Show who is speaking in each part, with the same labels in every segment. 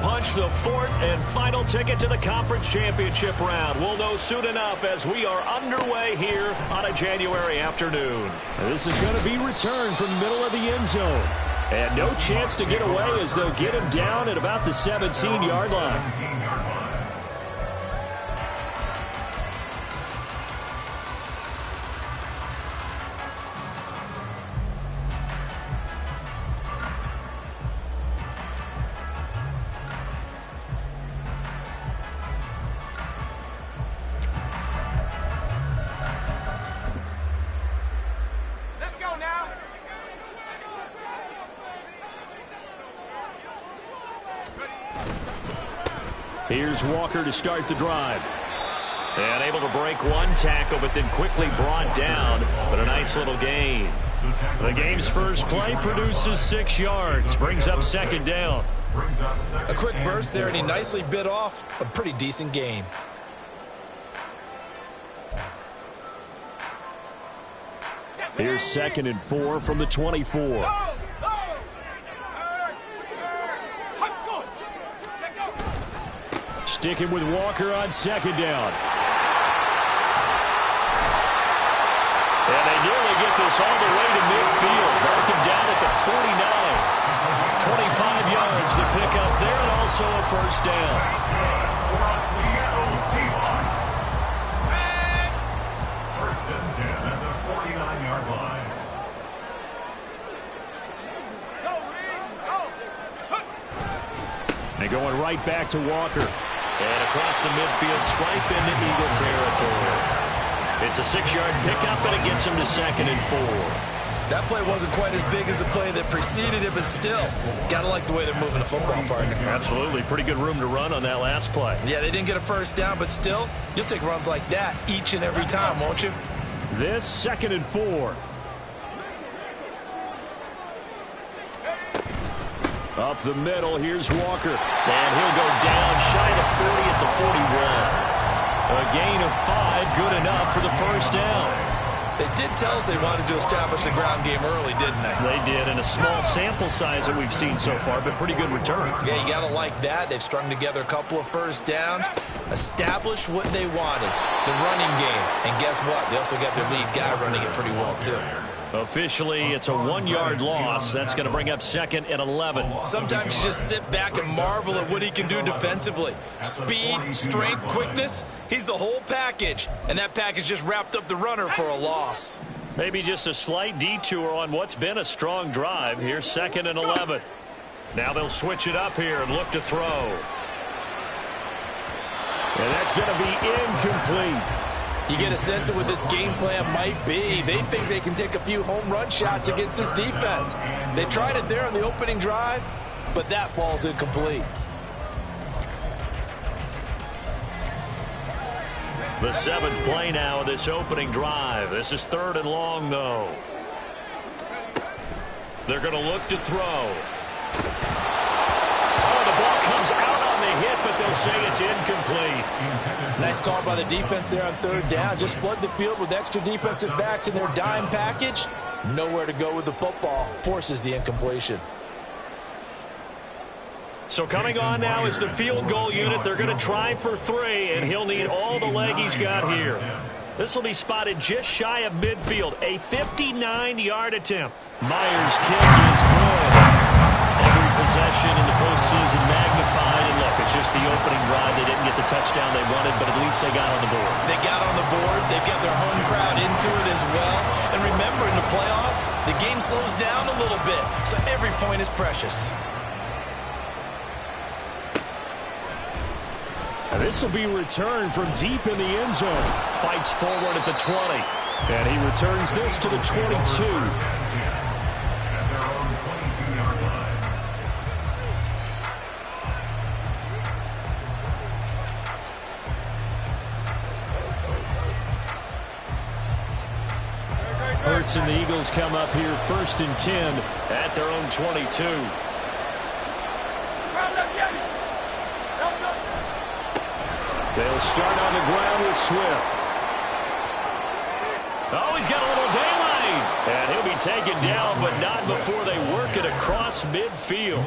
Speaker 1: punch the fourth and final ticket to the conference championship round. We'll know soon enough as we are underway here on a January afternoon.
Speaker 2: This is going to be returned from the middle of the end zone. And no chance to get away as they'll get him down at about the 17-yard line. Here's Walker to start the drive.
Speaker 1: And able to break one tackle, but then quickly brought down. But a nice little gain.
Speaker 2: The game's first play produces 6 yards. Brings up second down.
Speaker 3: A quick burst there, and he nicely bit off a pretty decent gain.
Speaker 2: Here's 2nd and 4 from the 24. Sticking with Walker on second down.
Speaker 1: And they nearly get this all the way to midfield. Mark him down at the 49. 25 yards to pick up there, and also a first down.
Speaker 4: First and 10 at the 49-yard line.
Speaker 2: They're going right back to Walker.
Speaker 1: And across the midfield, stripe into Eagle territory. It's a 6-yard pickup, and it gets him to 2nd and 4.
Speaker 3: That play wasn't quite as big as the play that preceded it, but still, gotta like the way they're moving the football, partner.
Speaker 2: Absolutely. Pretty good room to run on that last play.
Speaker 3: Yeah, they didn't get a first down, but still, you'll take runs like that each and every time, won't you?
Speaker 2: This 2nd and 4. Up the middle, here's Walker.
Speaker 1: And he'll go down shy of 40 at the 41. A gain of 5, good enough for the first down.
Speaker 3: They did tell us they wanted to establish the ground game early, didn't they?
Speaker 2: They did, and a small sample size that we've seen so far, but pretty good return.
Speaker 3: Yeah, you gotta like that. They've strung together a couple of first downs, established what they wanted, the running game. And guess what? They also got their lead guy running it pretty well, too.
Speaker 1: Officially, it's a 1-yard loss. That's going to bring up 2nd and 11.
Speaker 3: Sometimes you just sit back and marvel at what he can do defensively. Speed, strength, quickness, he's the whole package. And that package just wrapped up the runner for a loss.
Speaker 2: Maybe just a slight detour on what's been a strong drive. Here's 2nd and 11. Now they'll switch it up here and look to throw. And that's going to be incomplete.
Speaker 5: You get a sense of what this game plan might be. They think they can take a few home run shots against this defense. They tried it there on the opening drive, but that falls incomplete.
Speaker 1: The 7th play now of this opening drive. This is 3rd and long, though. They're going to look to throw. Oh, the ball comes out on the hit, but they'll say it's incomplete.
Speaker 5: Nice call by the defense there on 3rd down. Just flood the field with extra defensive backs in their dime package. Nowhere to go with the football. Forces the incompletion.
Speaker 1: So coming on now is the field goal unit. They're going to try for 3, and he'll need all the leg he's got here. This will be spotted just shy of midfield. A 59-yard attempt. Myers' kick is good. Every possession in the postseason magnified. And look, it's just the opening drive. They didn't get the touchdown they wanted, but at least they got on the board.
Speaker 3: They got on the board. They've got their home crowd into it as well. And remember, in the playoffs, the game slows down a little bit, so every point is precious.
Speaker 2: And this will be returned from deep in the end zone.
Speaker 1: Fights forward at the 20.
Speaker 2: And he returns this to the 22. Hurts and the Eagles come up here 1st and 10
Speaker 1: at their own 22.
Speaker 2: They'll start on the ground with Swift.
Speaker 1: Oh, he's got a little daylight. And he'll be taken down, but not before they work it across midfield.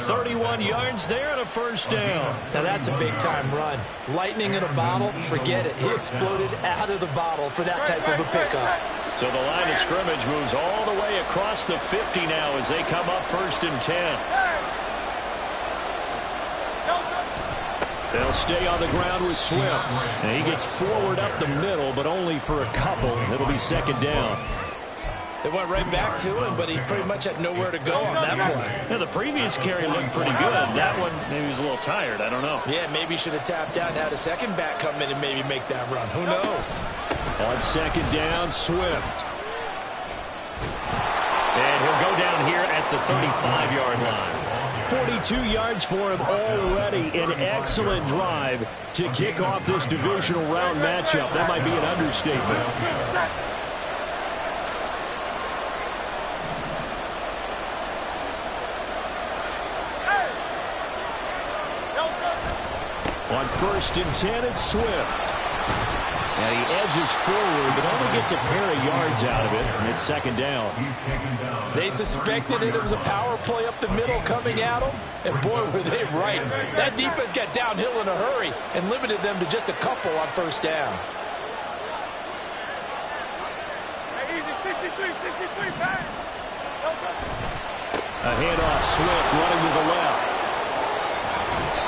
Speaker 1: 31 yards there and a first down.
Speaker 3: Now that's a big-time run. Lightning in a bottle, forget it. He exploded out of the bottle for that type of a pickup.
Speaker 1: So the line of scrimmage moves all the way across the 50 now as they come up 1st and 10. They'll stay on the ground with Swift. And he gets forward up the middle, but only for a couple. It'll be 2nd down.
Speaker 3: They went right back to him, but he pretty much had nowhere to go on that play.
Speaker 1: Yeah, the previous carry looked pretty good. That one, maybe he was a little tired. I don't know.
Speaker 3: Yeah, maybe he should have tapped out and had a second back come in and maybe make that run. Who knows?
Speaker 1: On 2nd down, Swift. And he'll go down here at the 35-yard line. 42 yards for him already. An excellent drive to kick off this divisional round matchup. That might be an understatement. On 1st and 10, it's Swift. And he edges forward, but only gets a pair of yards out of it, and it's 2nd down.
Speaker 5: They suspected it was a power play up the middle coming at them, and boy, were they right. That defense got downhill in a hurry and limited them to just a couple on 1st down.
Speaker 1: A handoff, Swift running to the left.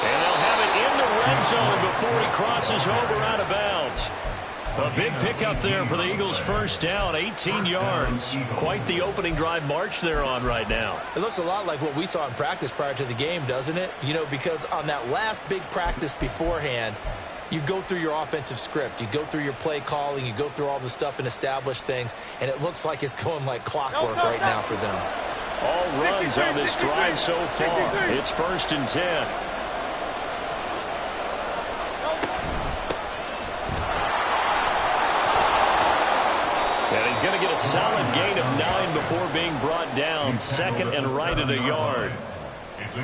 Speaker 1: And they'll have it in the red zone before he crosses over out of bounds. A big pickup there for the Eagles' 1st down, 18 yards. Quite the opening drive march they're on right now.
Speaker 3: It looks a lot like what we saw in practice prior to the game, doesn't it? You know, because on that last big practice beforehand, you go through your offensive script. You go through your play calling. You go through all the stuff and establish things. And it looks like it's going like clockwork right now for them.
Speaker 1: All runs on this drive so far. It's 1st and 10. And he's going to get a solid gain of 9 before being brought down. 2nd and right at a yard.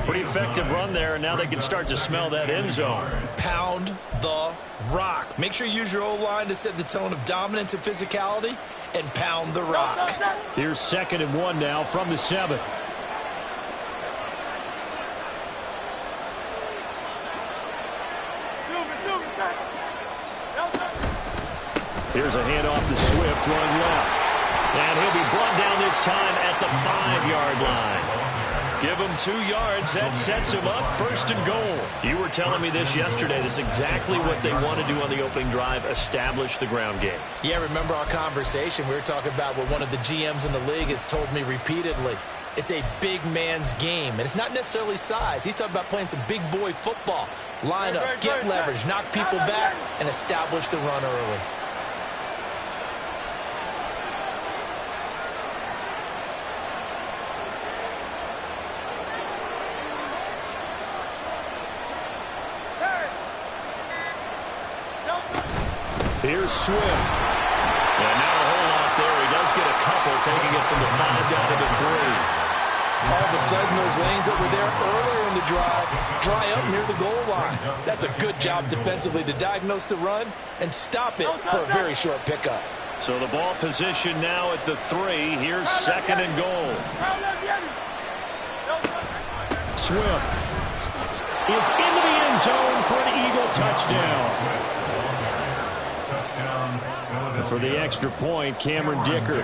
Speaker 1: Pretty effective run there, and now they can start to smell that end zone.
Speaker 3: Pound the rock. Make sure you use your O-line to set the tone of dominance and physicality, and pound the rock.
Speaker 1: Here's 2nd and 1 now from the 7. Here's a handoff to Swift, running left. And he'll be brought down this time at the 5-yard line. Give him 2 yards. That sets him up 1st and goal. You were telling me this yesterday. This is exactly what they want to do on the opening drive, establish the ground game.
Speaker 3: Yeah, remember our conversation? We were talking about what one of the GMs in the league has told me repeatedly. It's a big man's game, and it's not necessarily size. He's talking about playing some big boy football. Line up, get leverage, knock people back, and establish the run early.
Speaker 1: Here's Swift. And not a whole lot there. He does get a couple, taking it from the 5 down to the 3.
Speaker 5: All of a sudden, those lanes that were there earlier in the drive dry up near the goal line. That's a good job defensively to diagnose the run and stop it for a very short pickup.
Speaker 1: So the ball position now at the 3. Here's 2nd and goal. Swift is into the end zone for an Eagle touchdown. For the extra point, Cameron Dicker.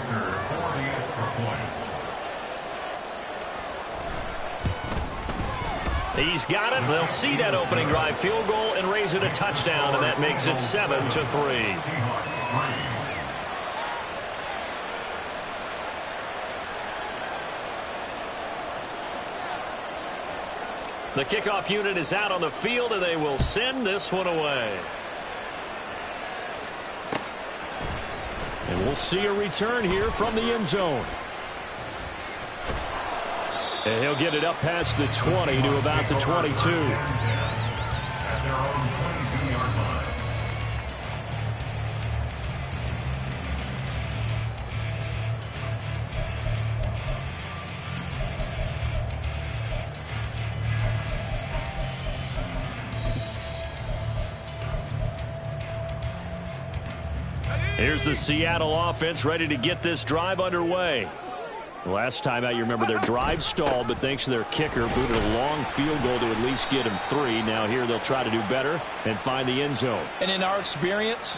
Speaker 1: He's got it. They'll see that opening drive field goal and raise it a touchdown, and that makes it 7-3. The kickoff unit is out on the field, and they will send this one away. And we'll see a return here from the end zone. And he'll get it up past the 20 to about the 22.
Speaker 4: At their own 22-yard line.
Speaker 1: Here's the Seattle offense ready to get this drive underway. Last time out, you remember their drive stalled, but thanks to their kicker, booted a long field goal to at least get him 3. Now here they'll try to do better and find the end zone.
Speaker 5: And in our experience,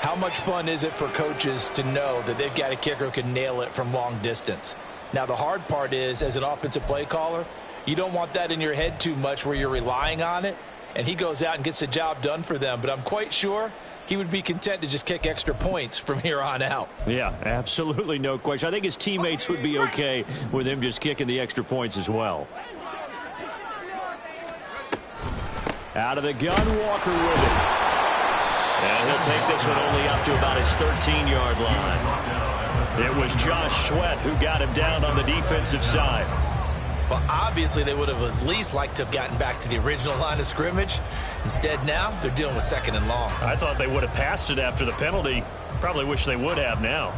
Speaker 5: how much fun is it for coaches to know that they've got a kicker who can nail it from long distance? Now, the hard part is, as an offensive play caller, you don't want that in your head too much where you're relying on it, and he goes out and gets the job done for them. But I'm quite sure he would be content to just kick extra points from here on out.
Speaker 1: Yeah, absolutely no question. I think his teammates would be okay with him just kicking the extra points as well. Out of the gun, Walker with it. And he'll take this one only up to about his 13-yard line. It was Josh Sweat who got him down on the defensive side.
Speaker 3: Well, obviously, they would have at least liked to have gotten back to the original line of scrimmage. Instead, now, they're dealing with 2nd and long.
Speaker 1: I thought they would have passed it after the penalty. Probably wish they would have now.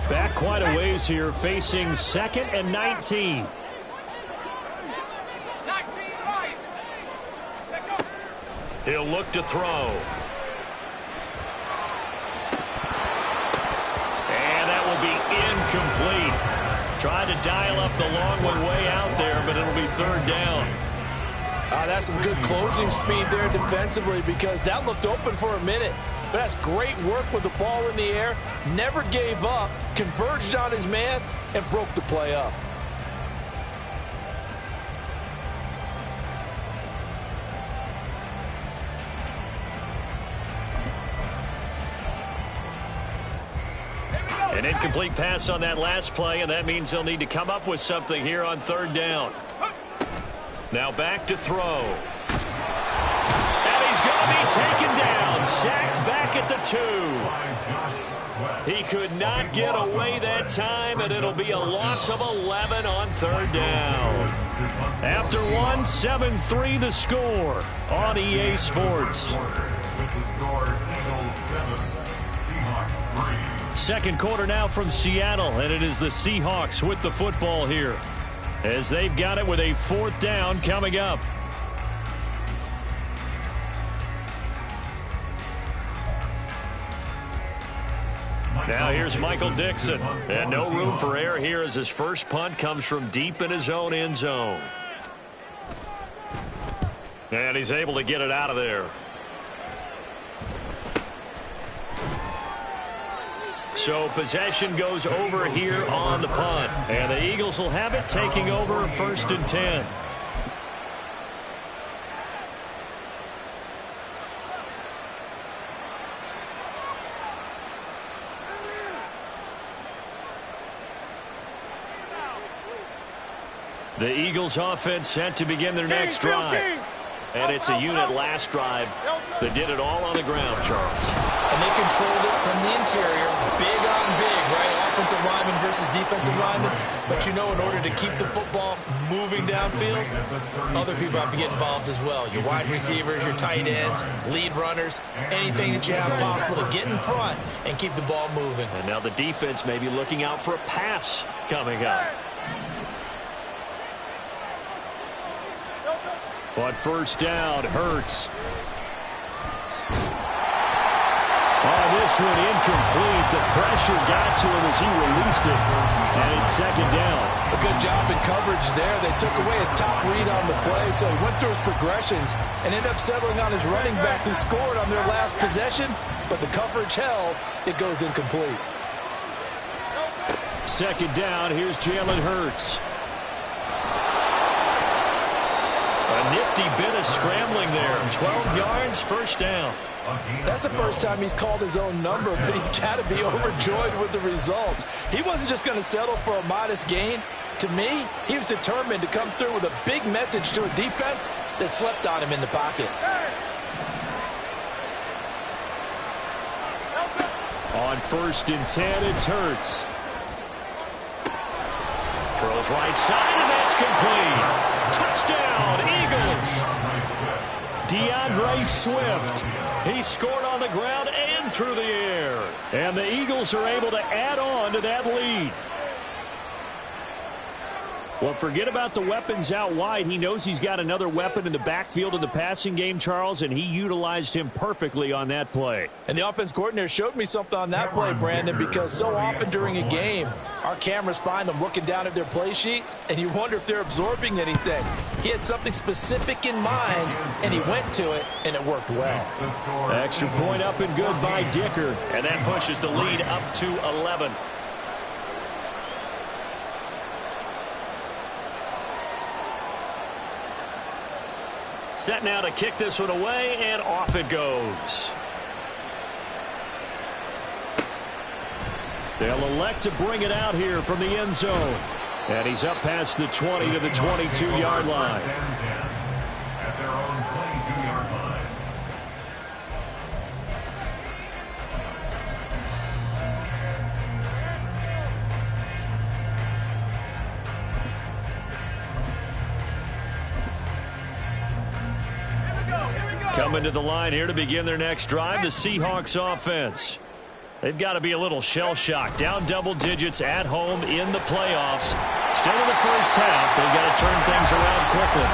Speaker 1: Back quite a ways here, facing 2nd and 19. He'll look to throw. Incomplete. Tried to dial up the long one way out there, but it'll be 3rd down.
Speaker 5: That's some good closing speed there defensively, because that looked open for a minute. But that's great work with the ball in the air. Never gave up, converged on his man, and broke the play up.
Speaker 1: An incomplete pass on that last play, and that means they'll need to come up with something here on 3rd down. Now back to throw. And he's going to be taken down, sacked back at the 2. He could not get away that time, and it'll be a loss of 11 on 3rd down. After 1, 7-3 the score on EA Sports. Second quarter now from Seattle, and it is the Seahawks with the football here, as they've got it with a 4th down coming up. Now here's Michael Dixon, and no room for error here as his first punt comes from deep in his own end zone. And he's able to get it out of there. So possession goes over here on the punt. And the Eagles will have it, taking over 1st and 10. The Eagles offense set to begin their next drive. And it's a unit last drive that did it all on the ground, Charles.
Speaker 3: And they controlled it from the interior, big on big, right? Offensive lineman versus defensive lineman. But you know, in order to keep the football moving downfield, other people have to get involved as well. Your wide receivers, your tight ends, lead runners, anything that you have possible to get in front and keep the ball moving.
Speaker 1: And now the defense may be looking out for a pass coming up. On 1st down, Hurts. Oh, this one incomplete. The pressure got to him as he released it. And it's 2nd down.
Speaker 5: A good job in coverage there. They took away his top read on the play, so he went through his progressions and ended up settling on his running back who scored on their last possession, but the coverage held. It goes incomplete.
Speaker 1: 2nd down, here's Jalen Hurts. A nifty bit of scrambling there. 12 yards, 1st down.
Speaker 5: That's the first time he's called his own number, but he's got to be overjoyed with the results. He wasn't just going to settle for a modest gain. To me, he was determined to come through with a big message to a defense that slept on him in the pocket.
Speaker 1: On 1st and 10, it's Hurts. Throws right side, and that's complete. Touchdown, Eagles. DeAndre Swift. He scored on the ground and through the air. And the Eagles are able to add on to that lead.
Speaker 2: Well, forget about the weapons out wide. He knows he's got another weapon in the backfield in the passing game, Charles, and he utilized him perfectly on that play.
Speaker 5: And the offense coordinator showed me something on that play, Brandon, because so often during a game, our cameras find them looking down at their play sheets, and you wonder if they're absorbing anything. He had something specific in mind, and he went to it, and it worked well.
Speaker 2: Extra point up and good by Dicker.
Speaker 1: And that pushes the lead up to 11. Set now to kick this one away, and off it goes.
Speaker 2: They'll elect to bring it out here from the end zone. And he's up past the 20 to the 22-yard line.
Speaker 4: At their own 22-yard line.
Speaker 1: Coming to the line here to begin their next drive, the Seahawks offense. They've got to be a little shell-shocked. Down double digits at home in the playoffs. Still in the first half. They've got to turn things around quickly.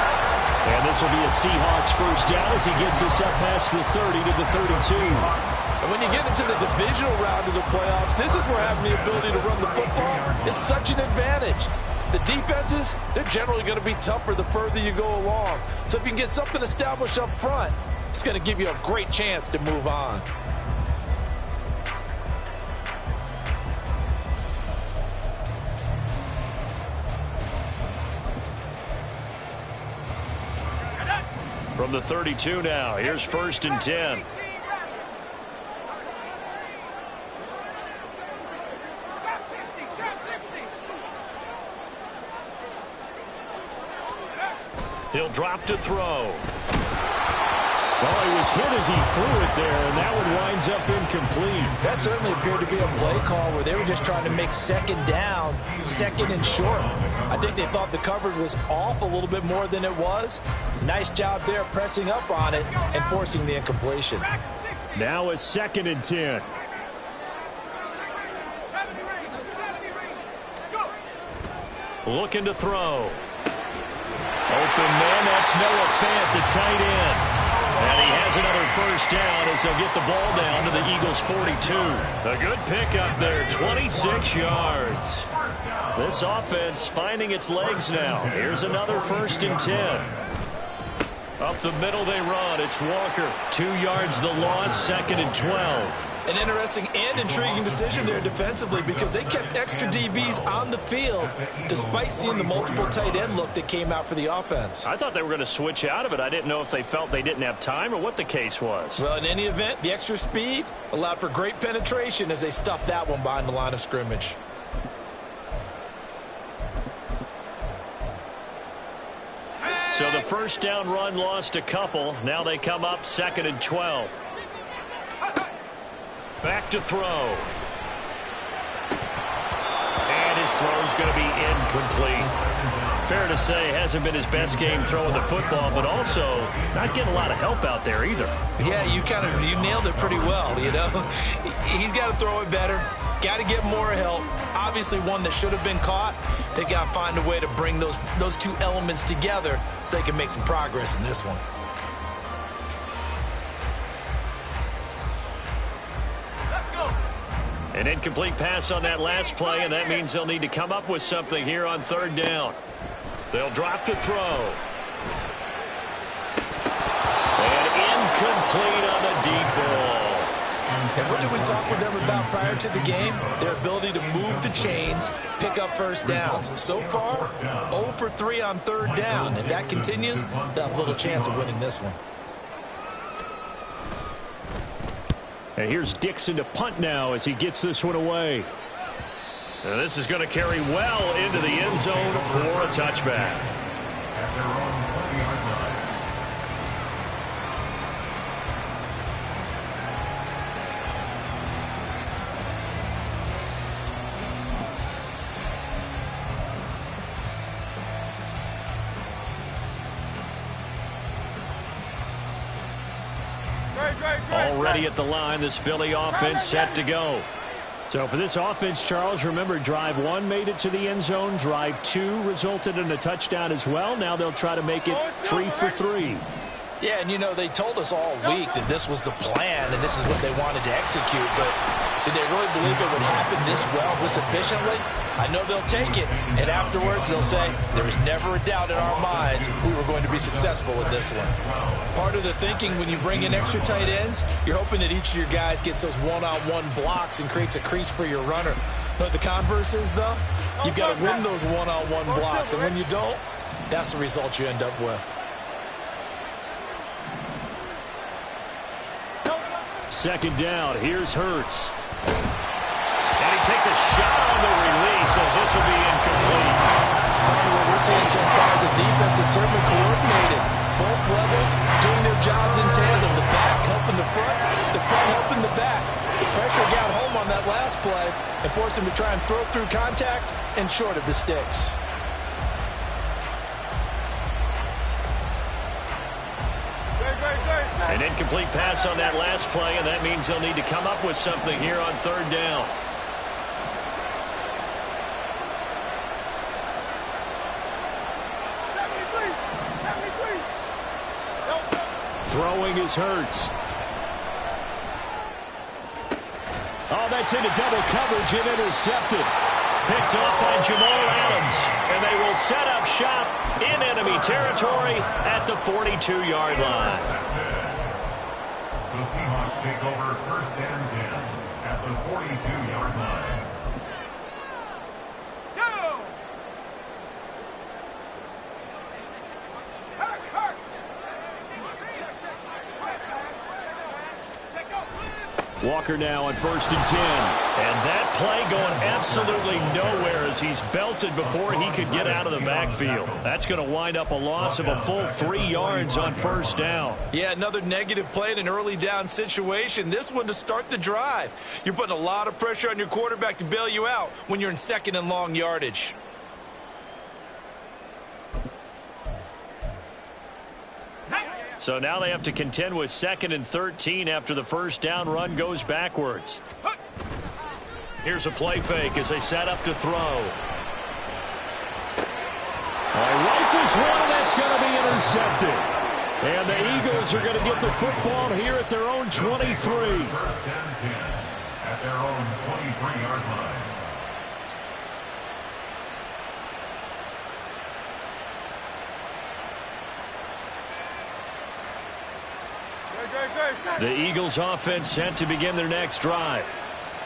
Speaker 2: And this will be a Seahawks first down as he gets us up past the 30 to the 32.
Speaker 5: And when you get into the divisional round of the playoffs, this is where having the ability to run the football is such an advantage. The defenses, they're generally going to be tougher the further you go along. So if you can get something established up front, it's going to give you a great chance to move on.
Speaker 1: From the 32 now, here's 1st and 10. He'll drop to throw.
Speaker 2: Well, he was hit as he threw it there, and that one winds up incomplete.
Speaker 5: That certainly appeared to be a play call where they were just trying to make second down, second and short. I think they thought the coverage was off a little bit more than it was. Nice job there pressing up on it and forcing the incompletion.
Speaker 2: Now a 2nd and 10.
Speaker 1: Looking to throw. Open man, that's Noah Fant, the tight end. And he has another first down as they'll get the ball down to the Eagles' 42. A good pickup there, 26 yards. This offense finding its legs now. Here's another 1st and 10. Up the middle they run. It's Walker. 2 yards the loss, 2nd and 12.
Speaker 3: An interesting and intriguing decision there defensively because they kept extra DBs on the field despite seeing the multiple tight end look that came out for the offense.
Speaker 1: I thought they were going to switch out of it. I didn't know if they felt they didn't have time or what the case was.
Speaker 3: Well, in any event, the extra speed allowed for great penetration as they stuffed that one behind the line of scrimmage.
Speaker 1: So the first down run lost a couple. Now they come up 2nd and 12. Back to throw. And his throw's going to be incomplete. Fair to say, hasn't been his best game throwing the football, but also not getting a lot of help out there either.
Speaker 3: Yeah, you nailed it pretty well, you know. He's got to throw it better. Got to get more help. Obviously one that should have been caught. They got to find a way to bring those two elements together so they can make some progress in this one.
Speaker 1: An incomplete pass on that last play, and that means they'll need to come up with something here on 3rd down. They'll drop to throw. And incomplete on the deep ball.
Speaker 3: And what did we talk with them about prior to the game? Their ability to move the chains, pick up first downs. So far, 0 for 3 on 3rd down. If that continues, they'll have little chance of winning this one.
Speaker 2: And here's Dixon to punt now as he gets this one away.
Speaker 1: And this is going to carry well into the end zone for a touchback.
Speaker 4: At their own 20-yard line.
Speaker 1: Already at the line, this Philly offense set to go.
Speaker 2: So for this offense, Charles, remember, drive 1 made it to the end zone. Drive 2 resulted in a touchdown as well. Now they'll try to make it 3 for 3.
Speaker 5: Yeah, and, you know, they told us all week that this was the plan and this is what they wanted to execute. But did they really believe it would happen this well, this efficiently? I know they'll take it, and afterwards they'll say, there was never a doubt in our minds we were going to be successful with this one. Part of the thinking when you bring in extra tight ends, you're hoping that each of your guys gets those one-on-one blocks and creates a crease for your runner. You know what the converse is, though? You've got to win those one-on-one blocks, and when you don't, that's the result you end up with.
Speaker 2: Second down, here's Hurts.
Speaker 1: And he takes a shot on the release as this will be incomplete.
Speaker 5: What we're seeing so far is a defense is certainly coordinated. Both levels doing their jobs in tandem. The back helping the front helping the back. The pressure got home on that last play and forced him to try and throw through contact and short of the sticks.
Speaker 1: An incomplete pass on that last play, and that means they'll need to come up with something here on third down.
Speaker 2: Throwing is Hurts. Oh, that's into double coverage and intercepted.
Speaker 1: Picked off by Jamal Adams, and they will set up shop in enemy territory at the 42-yard line.
Speaker 4: The Seahawks take over first and 10 at the 42-yard line.
Speaker 2: Walker now on first and 10.
Speaker 1: And that play going absolutely nowhere as he's belted before he could get out of the backfield. That's going to wind up a loss of a full 3 yards on first down.
Speaker 5: Yeah, another negative play in an early down situation. This one to start the drive. You're putting a lot of pressure on your quarterback to bail you out when you're in second and long yardage.
Speaker 1: So now they have to contend with 2nd and 13 after the first down run goes backwards. Here's a play fake as they set up to throw.
Speaker 2: Rifles one, that's going to be intercepted. And the Eagles are going to get the football here at their own 23.
Speaker 4: First and 10 at their own 23-yard line.
Speaker 1: The Eagles offense set to begin their next drive.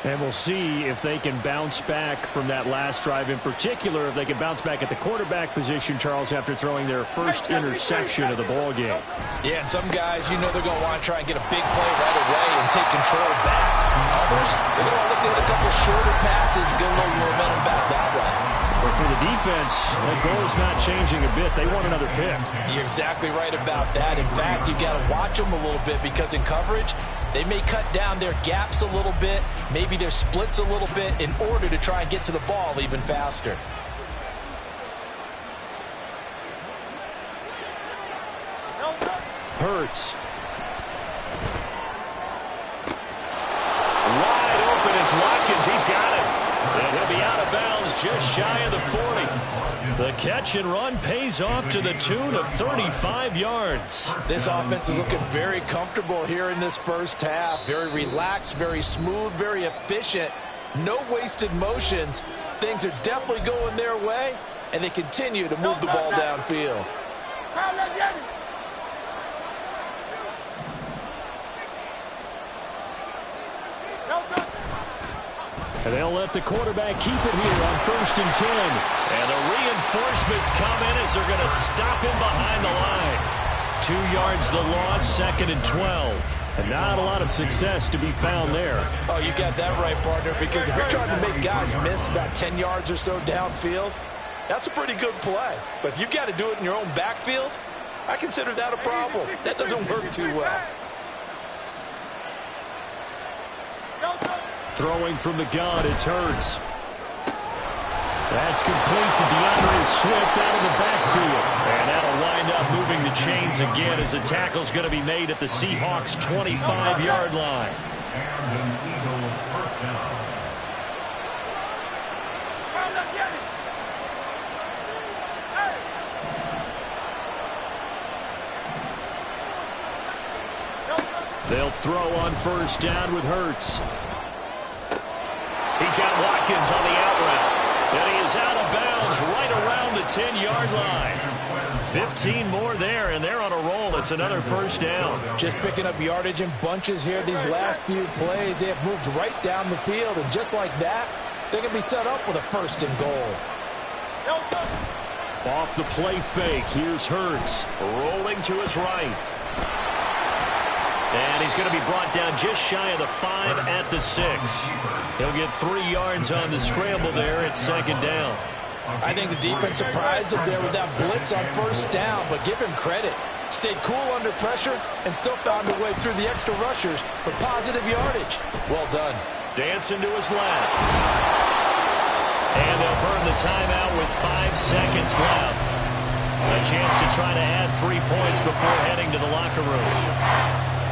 Speaker 2: And we'll see if they can bounce back from that last drive in particular, if they can bounce back at the quarterback position, Charles, after throwing their first interception of the ball game.
Speaker 5: Yeah, and some guys, you know they're going to want to try and get a big play right away and take control back. Others, they're going to want to look at a couple shorter passes, get a little momentum back that way.
Speaker 2: But for the defense, that goal is not changing a bit. They want another pick.
Speaker 5: You're exactly right about that. In fact, you got to watch them a little bit because in coverage, they may cut down their gaps a little bit, maybe their splits a little bit in order to try and get to the ball even faster.
Speaker 2: Hurts.
Speaker 1: Wide open is Watkins. He's got it. And he'll be out of bounds just shy of the 40. The catch and run pays off to the tune of 35 yards.
Speaker 5: This offense is looking very comfortable here in this first half. Very relaxed, very smooth, very efficient. No wasted motions. Things are definitely going their way, and they continue to move the ball downfield.
Speaker 2: And they'll let the quarterback keep it here on first and 10.
Speaker 1: And the reinforcements come in as they're going to stop him behind the line. 2 yards the loss, 2nd and 12.
Speaker 2: And not a lot of success to be found there.
Speaker 5: Oh, you got that right, partner, because if you're trying to make guys miss about 10 yards or so downfield, that's a pretty good play. But if you've got to do it in your own backfield, I consider that a problem. That doesn't work too well.
Speaker 2: Throwing from the gun, it's Hurts. That's complete to DeAndre Swift out of the backfield.
Speaker 1: And that'll wind up moving the chains again as the tackle's going to be made at the Seahawks' 25-yard line.
Speaker 4: And an Eagle first down.
Speaker 2: They'll throw on first down with Hurts.
Speaker 1: He's got Watkins on the out route. And he is out of bounds right around the 10-yard line. 15 more there, and they're on a roll. It's another first down.
Speaker 5: Just picking up yardage in bunches here these last few plays. They have moved right down the field, and just like that, they can be set up with a first and goal.
Speaker 2: Off the play fake, here's Hurts.
Speaker 1: Rolling to his right. And he's going to be brought down just shy of the 5 at the 6. He'll get 3 yards on the scramble there at second down.
Speaker 5: I think the defense surprised him there with that blitz on first down, but give him credit. Stayed cool under pressure and still found a way through the extra rushers for positive yardage. Well done.
Speaker 1: Dancing to his left. And they'll burn the timeout with 5 seconds left. A chance to try to add 3 points before heading to the locker room.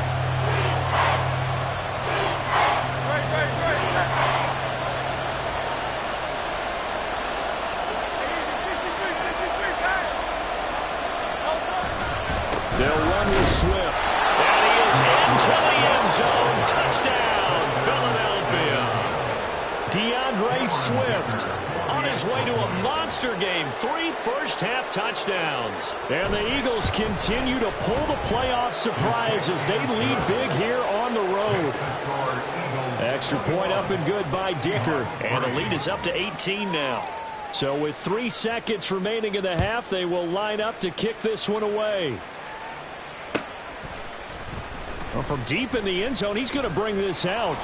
Speaker 2: They'll run with Swift.
Speaker 1: And he is into the end zone. Touchdown, Philadelphia.
Speaker 2: DeAndre Swift
Speaker 1: On his way to a monster game. 3 first-half touchdowns.
Speaker 2: And the Eagles continue to pull the playoff surprise as they lead big here on the road. Extra point up and good by Dicker.
Speaker 1: And the lead is up to 18 now.
Speaker 2: So with 3 seconds remaining in the half, they will line up to kick this one away. Well, from deep in the end zone, he's going to bring this out.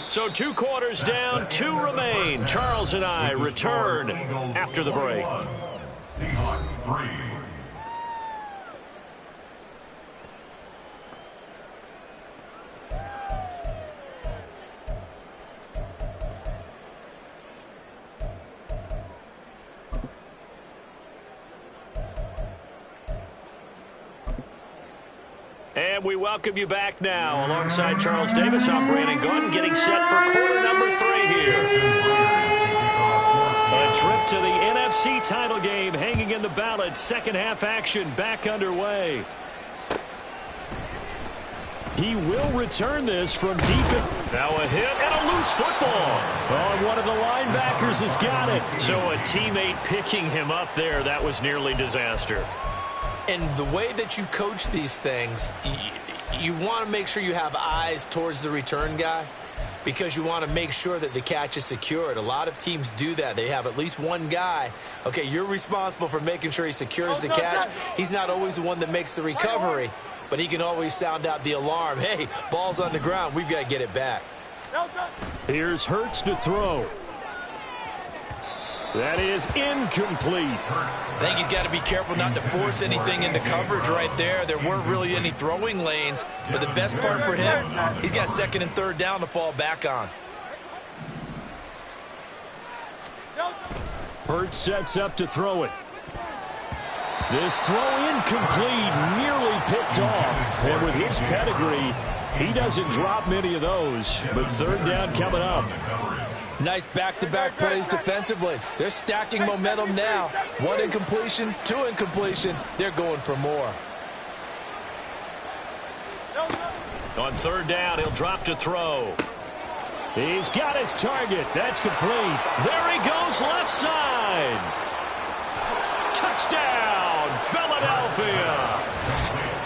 Speaker 1: So 2 quarters down, 2 remain. Charles and I return after the break.
Speaker 4: Seahawks 3.
Speaker 1: And we welcome you back now. Alongside Charles Davis, I'm Brandon Gordon, getting set for quarter number 3 here. A trip to the NFC title game hanging in the balance. Second half action back underway.
Speaker 2: He will return this from deep.
Speaker 1: Now a hit and a loose football.
Speaker 2: Oh, and one of the linebackers has got it.
Speaker 1: So a teammate picking him up there, that was nearly disaster.
Speaker 3: And the way that you coach these things, you want to make sure you have eyes towards the return guy because you want to make sure that the catch is secured. A lot of teams do that. They have at least one guy. Okay, you're responsible for making sure he secures the catch. He's not always the one that makes the recovery, but he can always sound out the alarm. Hey, ball's on the ground. We've got to get it back.
Speaker 2: Here's Hurts to throw. That is incomplete.
Speaker 3: I think he's got to be careful not to force anything into coverage right there. There weren't really any throwing lanes, but the best part for him, he's got second and third down to fall back on.
Speaker 2: Hurts sets up to throw it. This throw incomplete, nearly picked off. And with his pedigree, he doesn't drop many of those. But third down coming up.
Speaker 5: Nice back-to-back plays defensively. They're stacking momentum now. 1 incompletion, 2 incompletion. They're going for more.
Speaker 1: On third down, he'll drop to throw.
Speaker 2: He's got his target. That's complete.
Speaker 1: There he goes, left side. Touchdown, Philadelphia.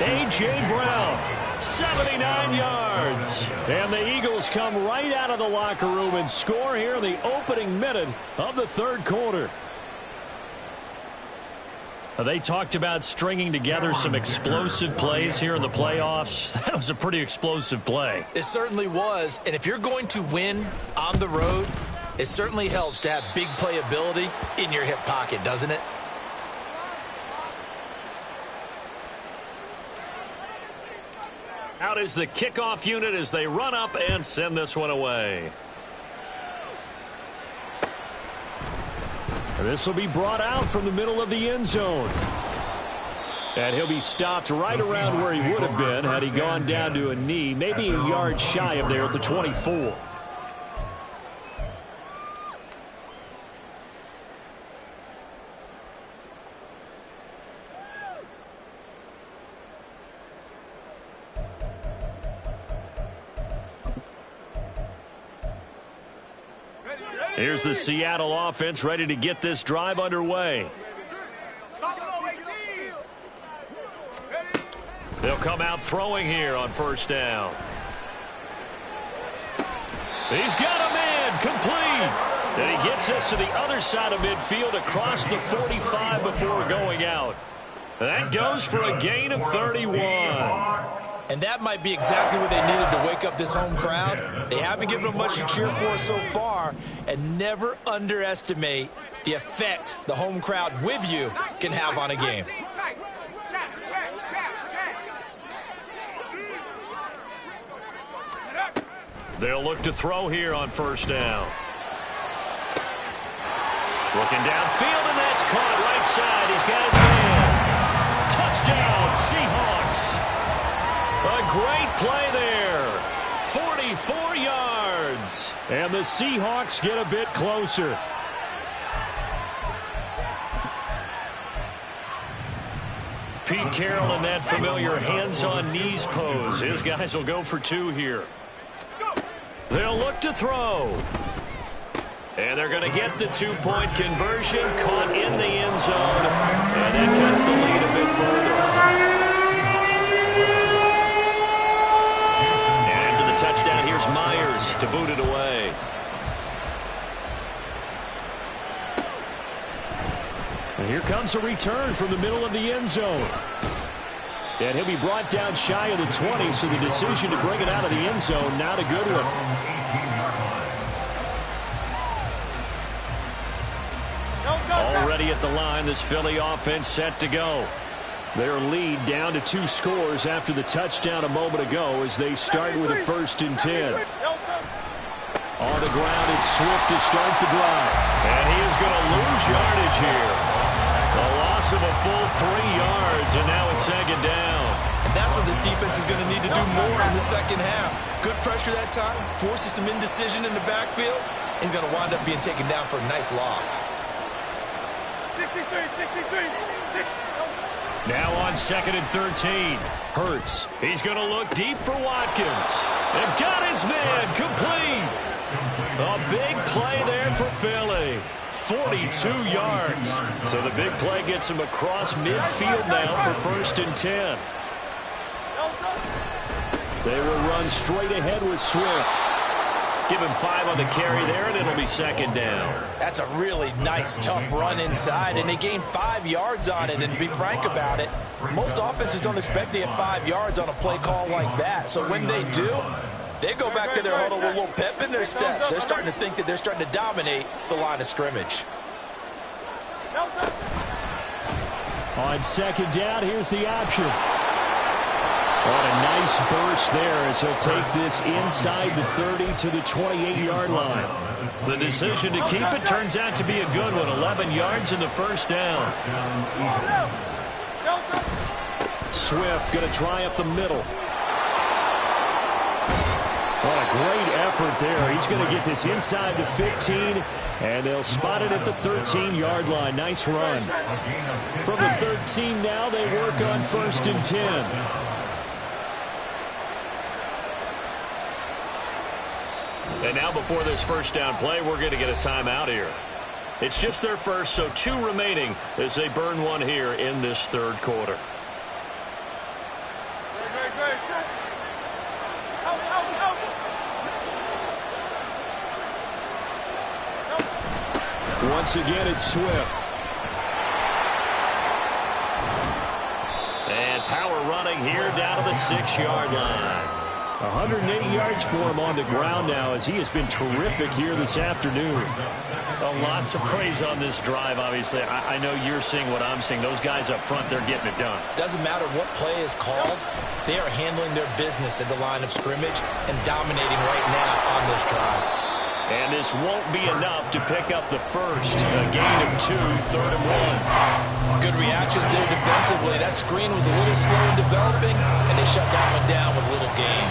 Speaker 1: A.J. Brown, 79 yards.
Speaker 2: And the Eagles come right out of the locker room and score here in the opening minute of the third quarter.
Speaker 1: They talked about stringing together some explosive plays here in the playoffs. That was a pretty explosive play.
Speaker 3: It certainly was, and if you're going to win on the road, it certainly helps to have big playability in your hip pocket, doesn't it?
Speaker 1: Out is the kickoff unit as they run up and send this one away.
Speaker 2: This will be brought out from the middle of the end zone. And he'll be stopped right around where he would have been had he gone down to a knee, maybe a yard shy of there at the 24.
Speaker 1: Here's the Seattle offense ready to get this drive underway. They'll come out throwing here on first down. He's got a man, complete. And he gets us to the other side of midfield across the 45 before going out. That goes for a gain of 31.
Speaker 3: And that might be exactly what they needed to wake up this home crowd. They haven't given them much to cheer for so far, and never underestimate the effect the home crowd with you can have on a game.
Speaker 1: They'll look to throw here on first down. Looking downfield, and that's caught right side. He's got his man. Touchdown, Seahawks. A great play there. 44 yards.
Speaker 2: And the Seahawks get a bit closer.
Speaker 1: Pete Carroll in that familiar hands-on knees pose. His guys will go for two here. They'll look to throw. And they're going to get the two-point conversion, caught in the end zone, and that cuts the lead a bit further. And after the touchdown, here's Myers to boot it away.
Speaker 2: And here comes a return from the middle of the end zone. And he'll be brought down shy of the 20, so the decision to bring it out of the end zone, not a good one.
Speaker 1: Already at the line, this Philly offense set to go.
Speaker 2: Their lead down to 2 scores after the touchdown a moment ago as they start with a 1st and 10. On the ground, it's Swift to start the drive.
Speaker 1: And he is going to lose yardage here. A loss of a full 3 yards, and now it's second down.
Speaker 3: And that's what this defense is going to need to do more in the second half. Good pressure that time, forces some indecision in the backfield. He's going to wind up being taken down for a nice loss.
Speaker 1: Now on 2nd and 13. Hurts. He's going to look deep for Watkins. And got his man complete. A big play there for Philly. 42 yards. So the big play gets him across midfield now for 1st and 10.
Speaker 2: They will run straight ahead with Swift.
Speaker 1: Give him 5 on the carry there, and it'll be second down.
Speaker 5: That's a really nice, tough run inside, and they gained 5 yards on it. And to be frank about it, most offenses don't expect to get 5 yards on a play call like that. So when they do, they go back to their huddle with a little pep in their steps. They're starting to think that they're starting to dominate the line of scrimmage.
Speaker 2: On 2nd down, here's the option. What a nice burst there as he'll take this inside the 30 to the 28-yard line.
Speaker 1: The decision to keep it turns out to be a good one. 11 yards in the first down.
Speaker 2: Swift going to try up the middle. What a great effort there. He's going to get this inside the 15, and they'll spot it at the 13-yard line. Nice run. From the 13 now, they work on 1st and 10.
Speaker 1: And now before this first down play, we're going to get a timeout here. It's just their first, so 2 remaining as they burn one here in this 3rd quarter.
Speaker 2: Once again, it's Swift.
Speaker 1: And power running here down to the 6-yard line.
Speaker 2: 180 yards for him on the ground now as he has been terrific here this afternoon.
Speaker 1: A lot to praise on this drive, obviously. I know you're seeing what I'm seeing. Those guys up front, they're getting it done.
Speaker 3: Doesn't matter what play is called. They are handling their business at the line of scrimmage and dominating right now on this drive.
Speaker 1: And this won't be enough to pick up the first. A gain of 2, 3rd and 1.
Speaker 5: Good reactions there defensively. That screen was a little slow in developing, and they shut that one down with little gain.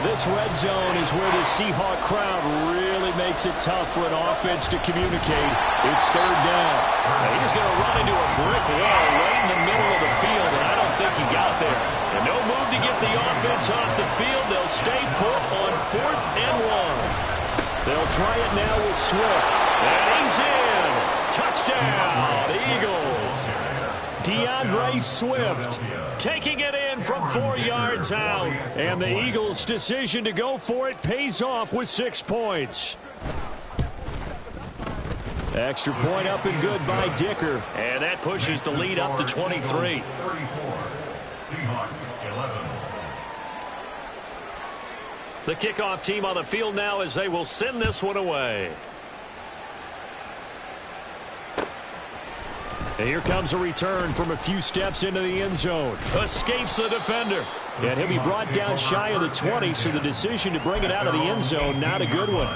Speaker 2: This red zone is where the Seahawk crowd really makes it tough for an offense to communicate. It's 3rd down.
Speaker 1: Now he's going to run into a brick wall right in the middle of the field, and I don't think he got there. And no move to get the offense off the field. They'll stay put on 4th and 1.
Speaker 2: They'll try it now with Swift.
Speaker 1: And he's in. Touchdown, Eagles.
Speaker 2: DeAndre Swift
Speaker 1: Taking it in from 4 yards out.
Speaker 2: And the Eagles' decision to go for it pays off with 6 points. Extra point up and good by Dicker.
Speaker 1: And that pushes the lead up to 23.
Speaker 4: 34. Seahawks 11.
Speaker 1: The kickoff team on the field now as they will send this one away.
Speaker 2: And here comes a return from a few steps into the end zone.
Speaker 1: Escapes the defender.
Speaker 2: And he'll be brought down shy of the 20, so the decision to bring it out of the end zone, not a good one.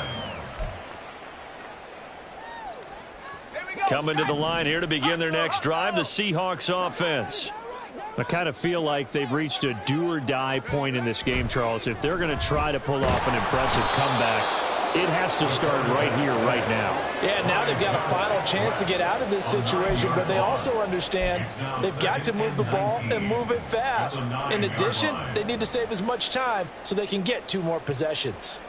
Speaker 1: Coming to the line here to begin their next drive, the Seahawks offense.
Speaker 2: I kind of feel like they've reached a do-or-die point in this game, Charles. If they're going to try to pull off an impressive comeback, it has to start right here, right now.
Speaker 5: Yeah, now they've got a final chance to get out of this situation, but they also understand they've got to move the ball and move it fast. In addition, they need to save as much time so they can get 2 more possessions.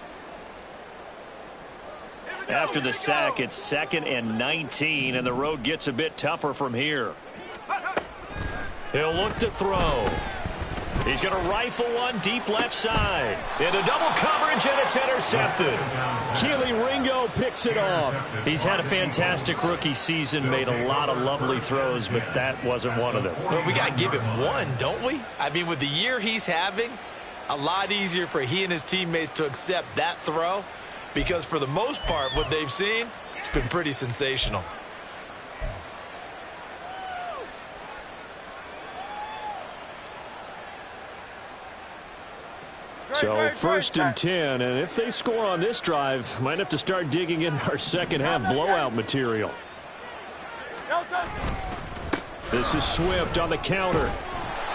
Speaker 1: After the sack, it's 2nd and 19, and the road gets a bit tougher from here. He'll look to throw. He's going to rifle one deep left side. Into double coverage, and it's intercepted.
Speaker 2: Keely Ringo picks it off.
Speaker 1: He's had a fantastic rookie season, made a lot of lovely throws, but that wasn't one of them.
Speaker 3: Well, we got to give him one, don't we? I mean, with the year he's having, a lot easier for he and his teammates to accept that throw, because for the most part, what they've seen, it's been pretty sensational.
Speaker 2: So 1st and 10, and if they score on this drive, might have to start digging in our second half blowout material. This is Swift on the counter.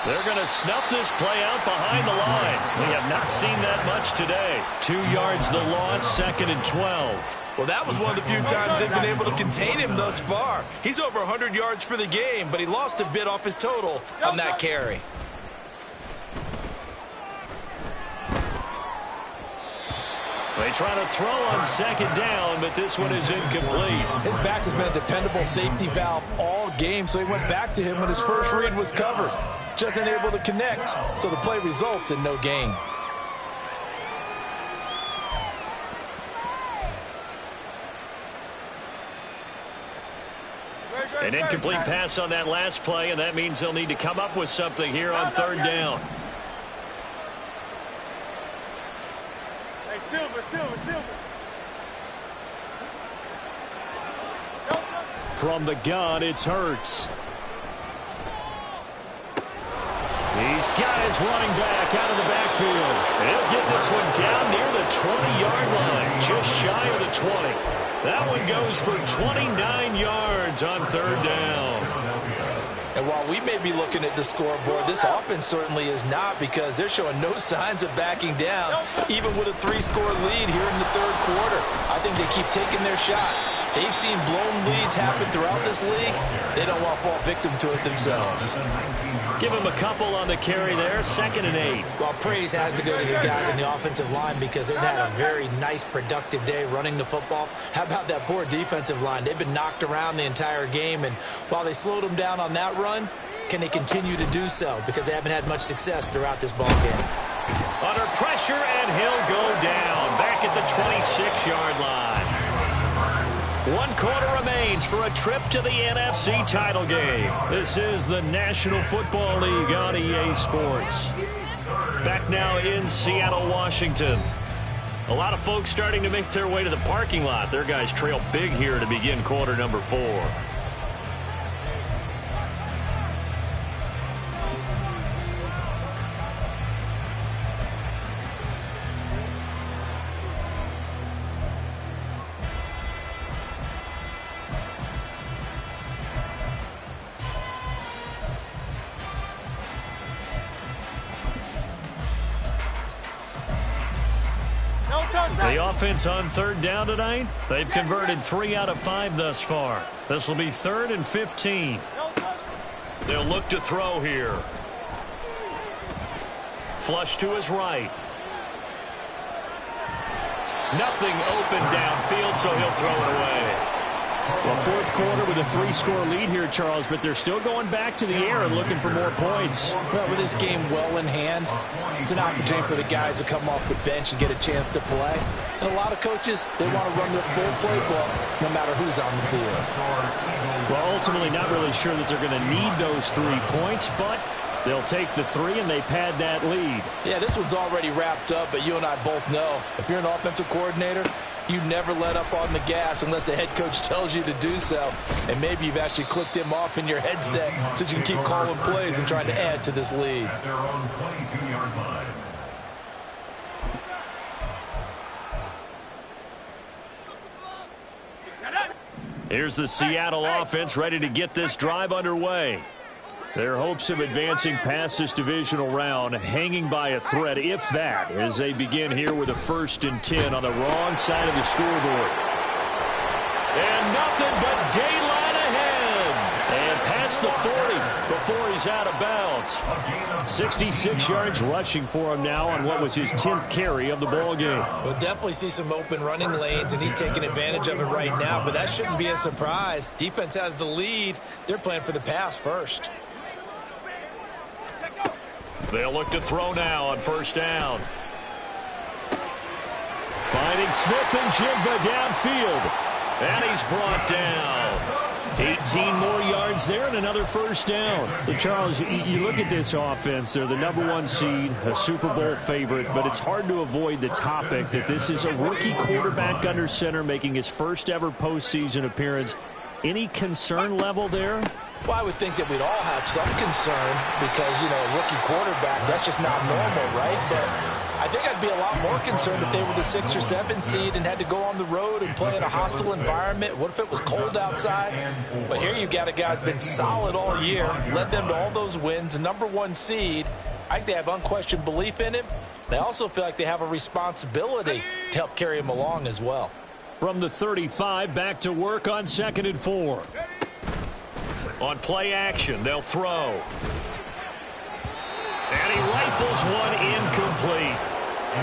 Speaker 1: They're going to snuff this play out behind the line. We have not seen that much today. 2 yards the loss, 2nd and 12.
Speaker 3: Well, that was one of the few times they've been able to contain him thus far. He's over 100 yards for the game, but he lost a bit off his total on that carry.
Speaker 1: They try to throw on 2nd down, but this one is incomplete.
Speaker 5: His back has been a dependable safety valve all game, so he went back to him when his first read was covered. Just unable to connect, so the play results in no gain.
Speaker 1: An incomplete pass on that last play, and that means they'll need to come up with something here on 3rd down.
Speaker 2: From the gun, it's Hurts.
Speaker 1: He's got his running back out of the backfield. He'll get this one down near the 20-yard line, just shy of the 20. That one goes for 29 yards on 3rd down.
Speaker 5: And while we may be looking at the scoreboard, this offense certainly is not, because they're showing no signs of backing down, even with a 3-score lead here in the 3rd quarter. I think they keep taking their shots. They've seen blown leads happen throughout this league. They don't want to fall victim to it themselves.
Speaker 1: Give him a couple on the carry there, 2nd and 8.
Speaker 3: Well, praise has to go to the guys on the offensive line, because they've had a very nice, productive day running the football. How about that poor defensive line? They've been knocked around the entire game, and while they slowed them down on that run, can they continue to do so? Because they haven't had much success throughout this ball game.
Speaker 1: Under pressure, and he'll go down back at the 26-yard line. 1 quarter remains for a trip to the NFC title game. This is the National Football League on EA Sports. Back now in Seattle, Washington. A lot of folks starting to make their way to the parking lot. Their guys trail big here to begin quarter number 4. The offense on 3rd down tonight, they've converted 3 out of 5 thus far. This will be 3rd and 15. They'll look to throw here. Flush to his right. Nothing open downfield, so he'll throw it away.
Speaker 2: Well, fourth quarter with a 3-score lead here, Charles, but they're still going back to the air and looking for more points.
Speaker 5: Well, with this game well in hand, it's an opportunity for the guys to come off the bench and get a chance to play. And a lot of coaches, they want to run the full playbook no matter who's on the field.
Speaker 2: Well, ultimately not really sure that they're going to need those 3 points, but they'll take the 3 and they pad that lead.
Speaker 5: Yeah, this one's already wrapped up, but you and I both know if you're an offensive coordinator, you never let up on the gas unless the head coach tells you to do so. And maybe you've actually clicked him off in your headset so you can keep calling plays and trying to add to this lead.
Speaker 4: At their own 22-yard line.
Speaker 1: Here's the Seattle offense ready to get this drive underway. Their hopes of advancing past this divisional round hanging by a thread, if that, as they begin here with a 1st and 10 on the wrong side of the scoreboard. And nothing but daylight ahead. And past the 40 before he's out of bounds. 66 yards rushing for him now on what was his 10th carry of the ball game.
Speaker 3: We'll definitely see some open running lanes, and he's taking advantage of it right now, but that shouldn't be a surprise. Defense has the lead. They're playing for the pass first.
Speaker 1: They'll look to throw now on 1st down. Finding Smith and Jigba downfield. And he's brought down. 18 more yards there and another 1st down.
Speaker 2: Hey, Charles, you look at this offense. They're the #1 seed, a Super Bowl favorite, but it's hard to avoid the topic that this is a rookie quarterback under center making his first ever postseason appearance. Any concern level there?
Speaker 5: Well, I would think that we'd all have some concern because, you know, a rookie quarterback, that's just not normal, right? But I think I'd be a lot more concerned if they were the 6 or 7 seed and had to go on the road and play in a hostile environment. What if it was cold outside? But here you got a guy who's been solid all year, led them to all those wins, a #1 seed. I think they have unquestioned belief in him. They also feel like they have a responsibility to help carry him along as well.
Speaker 2: From the 35, back to work on 2nd and 4.
Speaker 1: On play action, they'll throw. And he rifles one incomplete.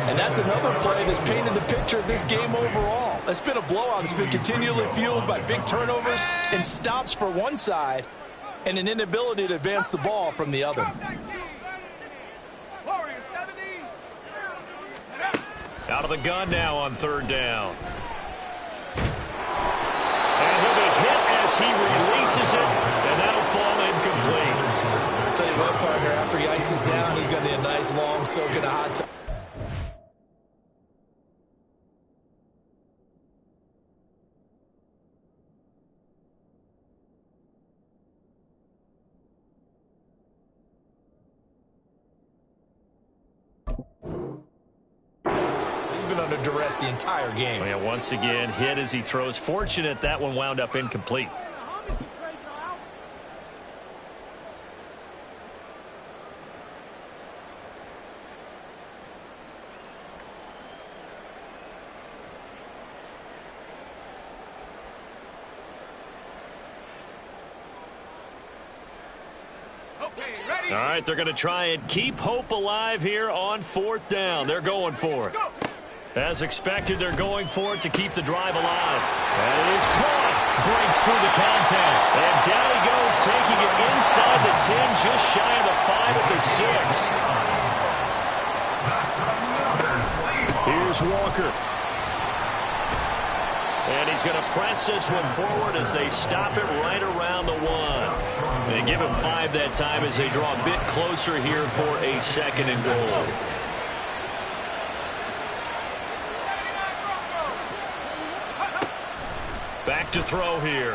Speaker 5: And that's another play that's painted the picture of this game overall. It's been a blowout. It's been continually fueled by big turnovers and stops for one side and an inability to advance the ball from the other.
Speaker 1: Out of the gun now on 3rd down. And he'll be hit as he releases it, and that'll fall incomplete.
Speaker 3: I'll tell you what, partner, after he ices down, he's going to need a nice long soak in a hot tub. Under duress the entire game.
Speaker 1: Yeah, once again, hit as he throws. Fortunate that one wound up incomplete. All right, they're going to try and keep hope alive here on 4th down. They're going for it. As expected, they're going for it to keep the drive alive. And it is caught. Breaks through the contact. And down he goes, taking it inside the 10, just shy of the 5 at the 6.
Speaker 2: Here's Walker.
Speaker 1: And he's going to press this one forward as they stop it right around the 1. They give him 5 that time as they draw a bit closer here for a 2nd and goal. Back to throw here.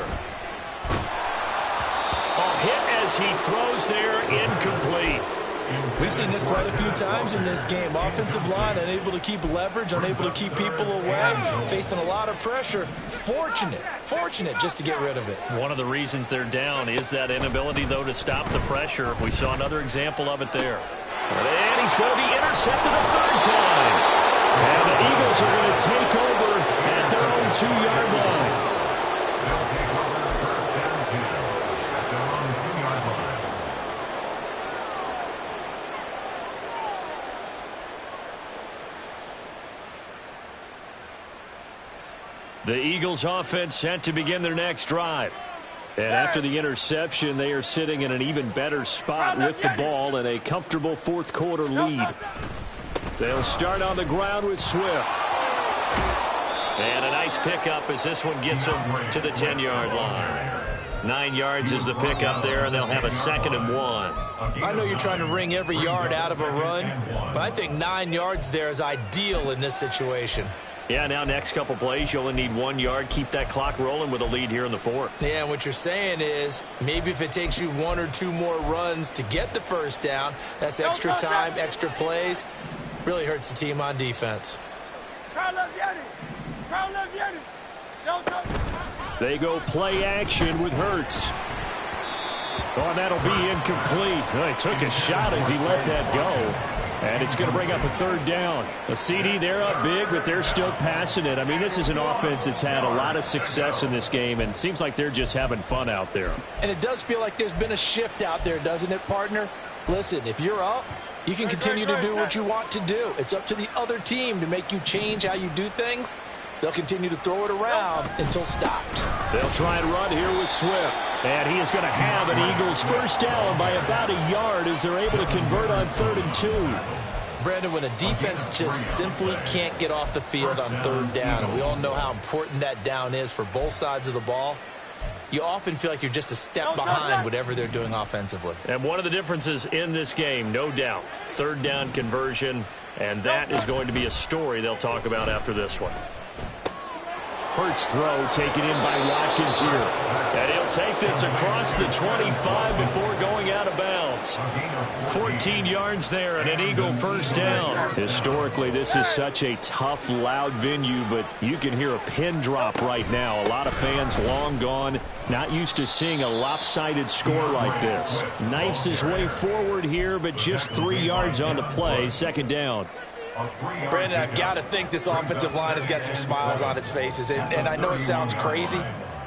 Speaker 1: A hit as he throws there, incomplete.
Speaker 3: We've seen this quite a few times in this game. Offensive line unable to keep leverage, unable to keep people away, facing a lot of pressure. Fortunate just to get rid of it.
Speaker 1: One of the reasons they're down is that inability, though, to stop the pressure. We saw another example of it there. And he's going to be intercepted a 3rd time.
Speaker 2: And the Eagles are going to take over at their own 2-yard line. The Eagles offense set to begin their next drive. And after the interception, they are sitting in an even better spot with the ball and a comfortable fourth quarter lead. They'll start on the ground with Swift.
Speaker 1: And a nice pickup as this one gets them to the 10-yard line. 9 yards is the pickup there, and they'll have a 2nd and 1.
Speaker 3: I know you're trying to wring every yard out of a run, but I think 9 yards there is ideal in this situation.
Speaker 1: Yeah, now next couple plays, you only need 1 yard. Keep that clock rolling with a lead here in the 4th.
Speaker 3: Yeah, and what you're saying is maybe if it takes you 1 or 2 more runs to get the first down, that's extra time, extra plays. Really hurts the team on defense.
Speaker 2: They go play action with Hurts. Oh, and that'll be incomplete. Well, he took a shot as he let that go. And it's going to bring up a 3rd down. A CD, they're up big, but they're still passing it. I mean, this is an offense that's had a lot of success in this game, and it seems like they're just having fun out there.
Speaker 5: And it does feel like there's been a shift out there, doesn't it, partner? Listen, if you're up, you can continue to do what you want to do. It's up to the other team to make you change how you do things. They'll continue to throw it around until stopped.
Speaker 2: They'll try and run here with Swift. And he is going to have an Eagles first down by about a yard as they're able to convert on 3rd and 2.
Speaker 3: Brandon, when a defense just simply can't get off the field on 3rd down, and we all know how important that down is for both sides of the ball, you often feel like you're just a step behind whatever they're doing offensively.
Speaker 1: And one of the differences in this game, no doubt, 3rd down conversion, and that is going to be a story they'll talk about after this one.
Speaker 2: Hurts throw taken in by Watkins here.
Speaker 1: And he'll take this across the 25 before going out of bounds. 14 yards there and an Eagle first down.
Speaker 2: Historically, this is such a tough, loud venue, but you can hear a pin drop right now. A lot of fans long gone, not used to seeing a lopsided score like this. Knifes his way forward here, but just 3 yards on the play, 2nd down.
Speaker 5: Brandon, I've got to think this offensive line has got some smiles on its faces. And I know it sounds crazy,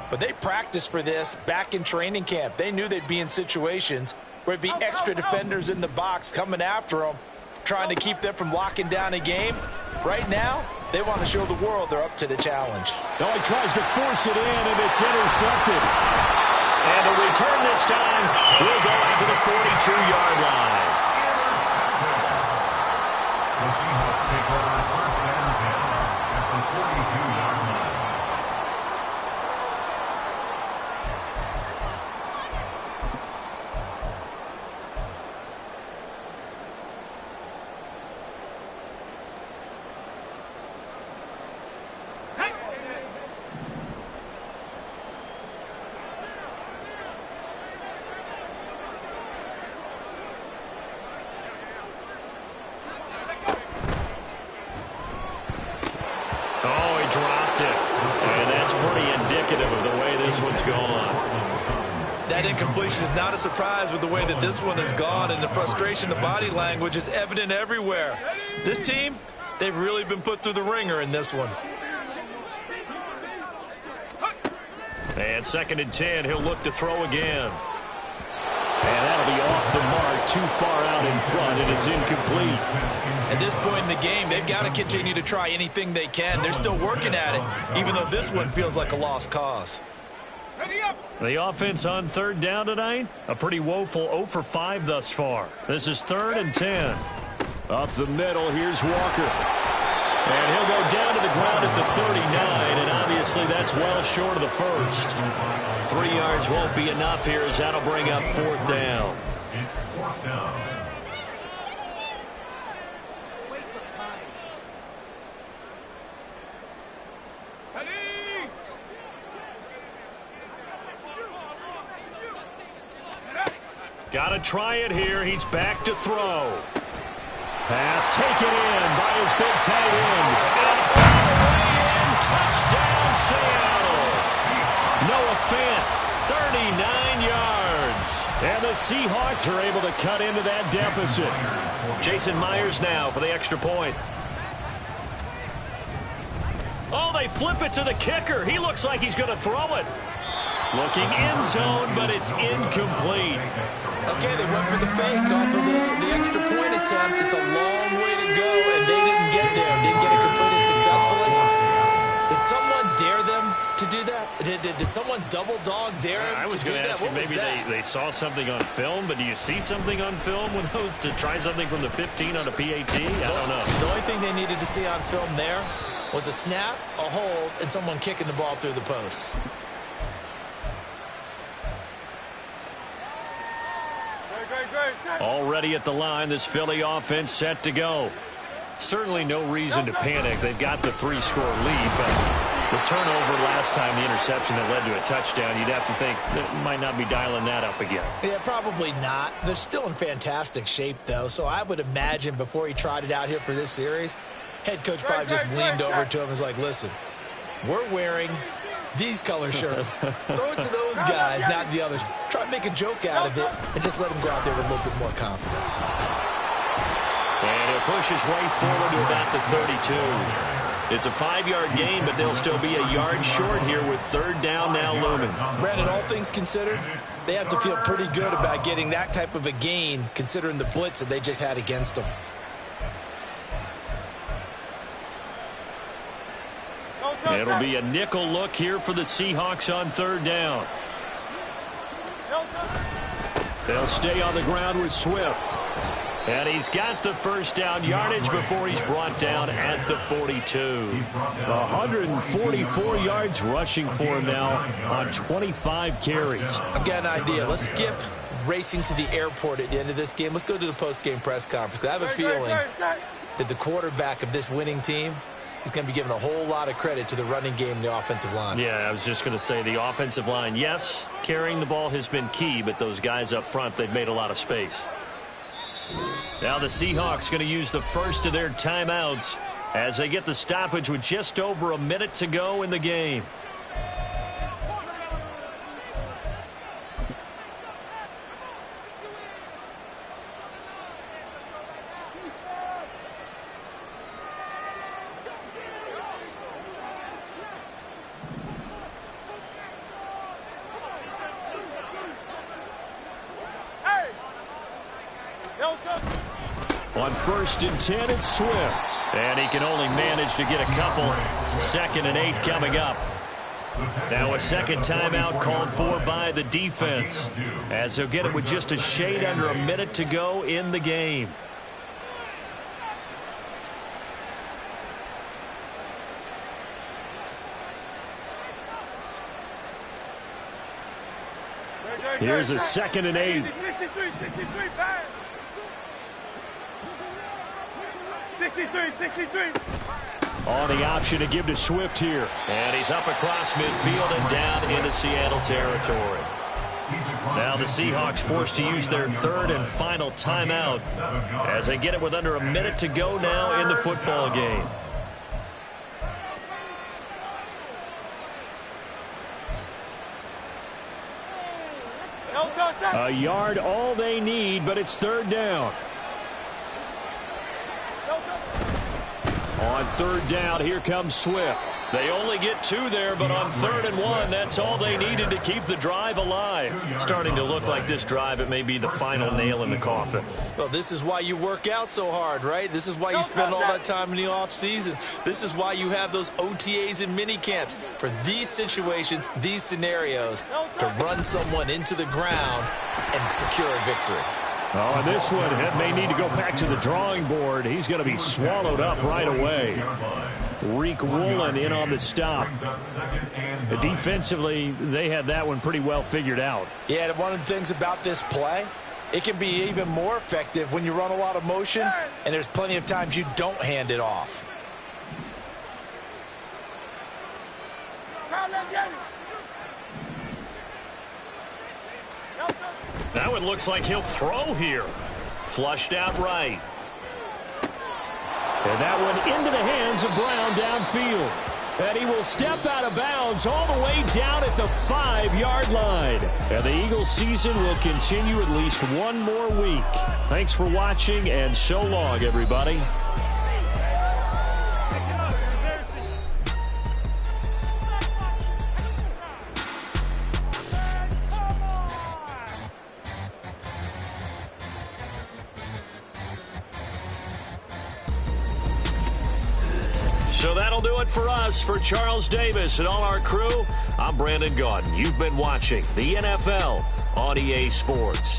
Speaker 5: but they practiced for this back in training camp. They knew they'd be in situations where it'd be extra defenders in the box coming after them, trying to keep them from locking down a game. Right now, they want to show the world they're up to the challenge.
Speaker 2: No, he tries to force it in, and it's intercepted.
Speaker 1: And the return this time will go out to the 42-yard line.
Speaker 4: The Seahawks take over 1st and 10 at the 42-yard line.
Speaker 3: That incompletion is not a surprise with the way that this one has gone, and the frustration, the body language is evident everywhere. This team, they've really been put through the ringer in this one.
Speaker 1: And 2nd and 10, he'll look to throw again.
Speaker 2: And that'll be off the mark, too far out in front, and it's incomplete.
Speaker 3: At this point in the game, they've got to continue to try anything they can. They're still working at it, even though this one feels like a lost cause.
Speaker 1: The offense on 3rd down tonight, a pretty woeful 0 for 5 thus far. This is 3rd and 10.
Speaker 2: Up the middle, here's Walker. And he'll go down to the ground at the 39, and obviously that's well short of the first.
Speaker 1: 3 yards won't be enough here as that'll bring up 4th down.
Speaker 4: It's 4th down.
Speaker 1: Got to try it here. He's back to throw.
Speaker 2: Pass taken in by his big tight end.
Speaker 1: And touchdown, Seattle. Noah Fant, 39 yards.
Speaker 2: And the Seahawks are able to cut into that deficit.
Speaker 1: Jason Myers now for the extra point. Oh, they flip it to the kicker. He looks like he's going to throw it. Looking end zone, but it's incomplete.
Speaker 3: Okay, they went for the fake off of the extra point attempt. It's a long way to go, and they didn't get there. Didn't get it completed successfully. Did someone someone dare them to do that? Did someone double dog dare him
Speaker 1: I was
Speaker 3: to do
Speaker 1: going to
Speaker 3: that?
Speaker 1: ask you,
Speaker 3: What was
Speaker 1: maybe
Speaker 3: that?
Speaker 1: they saw something on film, but do you see something on film with those to try something from the 15 on a PAT? I don't know.
Speaker 3: The only thing they needed to see on film there was a snap, a hold, and someone kicking the ball through the post.
Speaker 1: Already at the line, this Philly offense set to go. Certainly no reason to panic. They've got the 3-score lead, but the turnover last time, the interception that led to a touchdown, you'd have to think that might not be dialing that up again.
Speaker 3: Yeah, probably not. They're still in fantastic shape, though, so I would imagine before he tried it out here for this series, head coach probably just leaned over to him and was like, listen, we're wearing these color shirts. Throw it to those guys, not the others. Try to make a joke out of it and just let them go out there with a little bit more confidence.
Speaker 1: And he'll push his way forward to about the 32. It's a 5-yard gain, but they'll still be a yard short here with 3rd down now looming.
Speaker 3: Brandon, all things considered, they have to feel pretty good about getting that type of a gain considering the blitz that they just had against them.
Speaker 1: It'll be a nickel look here for the Seahawks on 3rd down. They'll stay on the ground with Swift. And he's got the 1st down yardage before he's brought down at the 42.
Speaker 2: 144 yards rushing for him now on 25 carries.
Speaker 3: I've got an idea. Let's skip racing to the airport at the end of this game. Let's go to the post-game press conference. I have a feeling that the quarterback of this winning team is going to be giving a whole lot of credit to the running game and the offensive line.
Speaker 1: Yeah, I was just going to say the offensive line, yes, carrying the ball has been key, but those guys up front, they've made a lot of space. Now the Seahawks going to use the first of their timeouts as they get the stoppage with just over a minute to go in the game. On 1st and 10, it's Swift. And he can only manage to get a couple. 2nd and 8 coming up. Now a 2nd timeout called for by the defense, as he'll get it with just a shade under a minute to go in the game.
Speaker 2: Here's a 2nd and 8.
Speaker 4: 63.
Speaker 2: On the option to give to Swift here.
Speaker 1: And he's up across midfield and down into Seattle territory. Now the Seahawks forced to use their 3rd and final timeout as they get it with under a minute to go now in the football game.
Speaker 2: A yard all they need, but it's 3rd down. On 3rd down, here comes Swift.
Speaker 1: They only get 2 there, but on 3rd and 1, that's all they needed to keep the drive alive. Starting to look like this drive, it may be the final nail in the coffin.
Speaker 3: Well, this is why you work out so hard, right? This is why you spend all that time in the offseason. This is why you have those OTAs and mini camps. For these situations, these scenarios, to run someone into the ground and secure a victory.
Speaker 2: Oh, and this one may need to go back to the drawing board. He's going to be swallowed up right away. Reek Woolen in on the stop. Defensively, they had that one pretty well figured out.
Speaker 5: Yeah, one of the things about this play, it can be even more effective when you run a lot of motion, and there's plenty of times you don't hand it off.
Speaker 1: That one looks like he'll throw here. Flushed out right.
Speaker 2: And that one into the hands of Brown downfield. And he will step out of bounds all the way down at the 5-yard line. And the Eagles season will continue at least one more week. Thanks for watching, and so long, everybody.
Speaker 1: So that'll that'll do it for us. For Charles Davis and all our crew, I'm Brandon Gaudin. You've been watching the NFL on EA Sports.